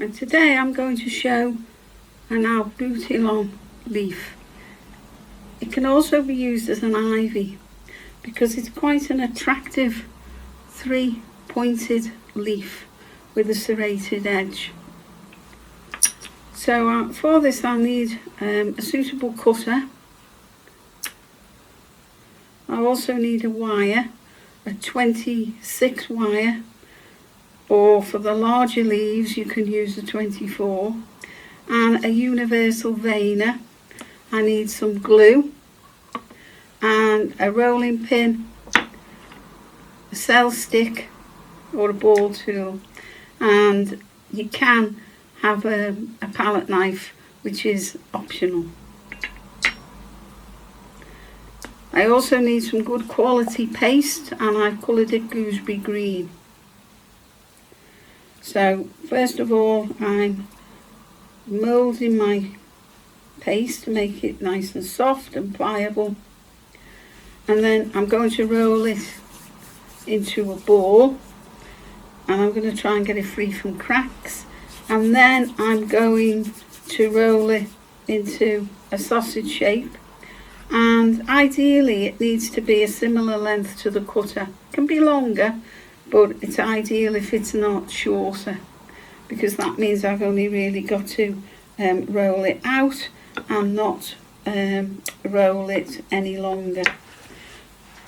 And today I'm going to show an Abutilon leaf. It can also be used as an ivy because it's quite an attractive three-pointed leaf with a serrated edge. So for this I'll need a suitable cutter. I also need a wire, a 26 wire, or for the larger leaves you can use a 24, and a universal veiner. I need some glue and a rolling pin, a cell stick or a ball tool, and you can have a palette knife, which is optional. I also need some good quality paste, and I've coloured it gooseberry green. So first of all, I'm moulding my paste to make it nice and soft and pliable, and then I'm going to roll it into a ball, and I'm going to try and get it free from cracks, and then I'm going to roll it into a sausage shape, and ideally it needs to be a similar length to the cutter. It can be longer, but it's ideal if it's not shorter, because that means I've only really got to roll it out and not roll it any longer.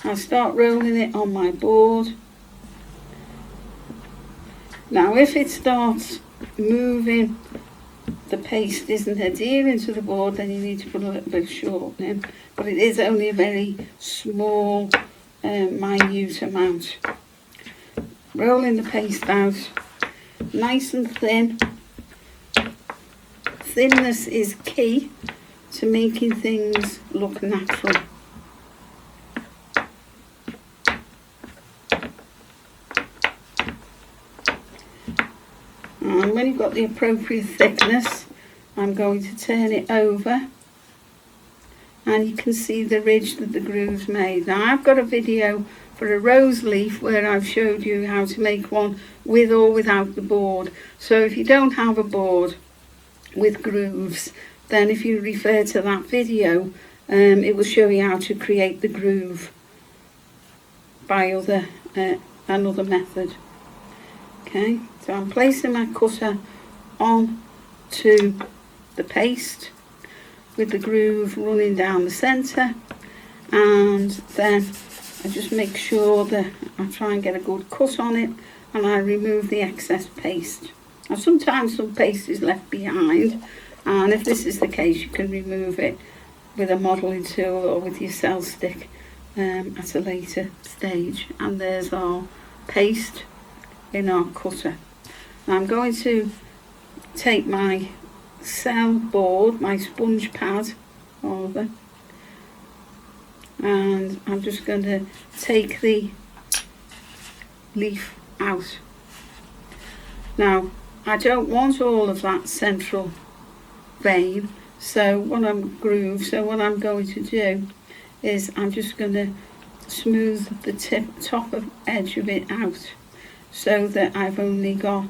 I'll start rolling it on my board. Now if it starts moving, the paste isn't adhering to the board, then you need to put a little bit of shortening, but it is only a very small minute amount. Rolling the paste out nice and thin. Thinness is key to making things look natural. And when you've got the appropriate thickness, I'm going to turn it over, and you can see the ridge that the groove's made. Now I've got a video for a rose leaf where I've showed you how to make one with or without the board. So if you don't have a board with grooves, then if you refer to that video, it will show you how to create the groove by another method. Okay, so I'm placing my cutter on to the paste with the groove running down the centre, and then I just make sure that I try and get a good cut on it, and I remove the excess paste. Now sometimes some paste is left behind, and if this is the case you can remove it with a modelling tool or with your cell stick at a later stage. And there's our paste in our cutter. Now I'm going to take my cell board, my sponge pad over, and I'm just going to take the leaf out. Now I don't want all of that central vein, so what I'm going to do is I'm just going to smooth the top edge of it out, so that I've only got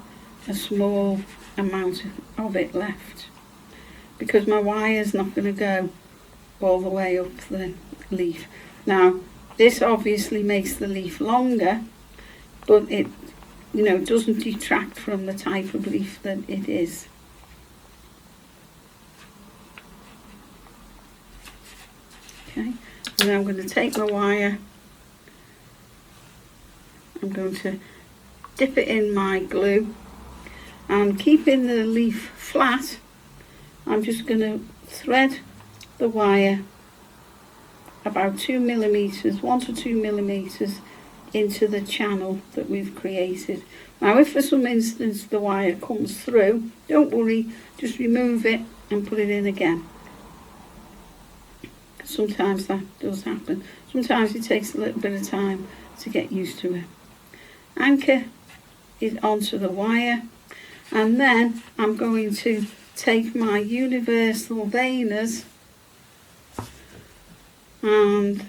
a small amount of it left, because my wire's not going to go all the way up the leaf. Now this obviously makes the leaf longer, but it doesn't detract from the type of leaf that it is. Okay, and I'm going to take my wire, I'm going to dip it in my glue, and keeping the leaf flat, I'm just going to thread the wire about 2 millimeters, 1 to 2 millimeters into the channel that we've created. Now if for some instance the wire comes through, don't worry, just remove it and put it in again. Sometimes that does happen. Sometimes it takes a little bit of time to get used to it. Anchor it onto the wire, and then I'm going to take my universal veiners, and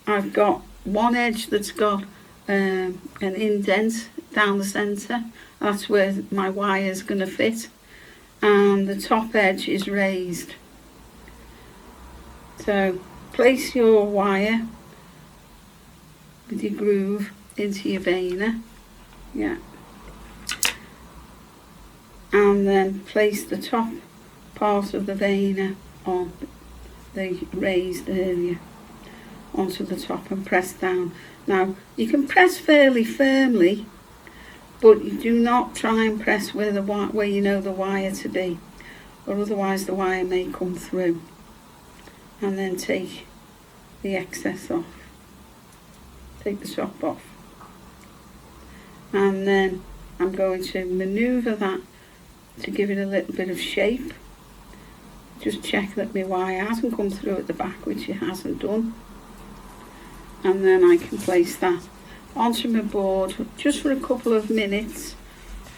I've got one edge that's got an indent down the centre. That's where my wire is going to fit, and the top edge is raised. So place your wire with your groove into your veiner, yeah, and then place the top part of the veiner on the raised area onto the top and press down. Now you can press fairly firmly, but you do not try and press where you know the wire to be, or otherwise the wire may come through. And then take the excess off, take the top off, and then I'm going to manoeuvre that to give it a little bit of shape. Just check that my wire hasn't come through at the back, which it hasn't done, and then I can place that onto my board just for a couple of minutes,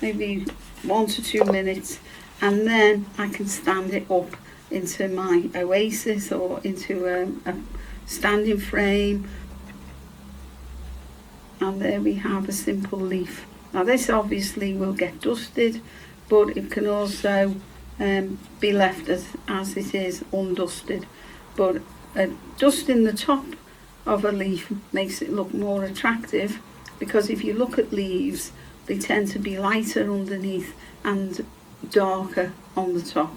maybe 1 to 2 minutes, and then I can stand it up into my oasis or into a standing frame, and there we have a simple leaf. Now this obviously will get dusted, but it can also be left as it is undusted, but dusting the top of a leaf makes it look more attractive, because if you look at leaves, they tend to be lighter underneath and darker on the top.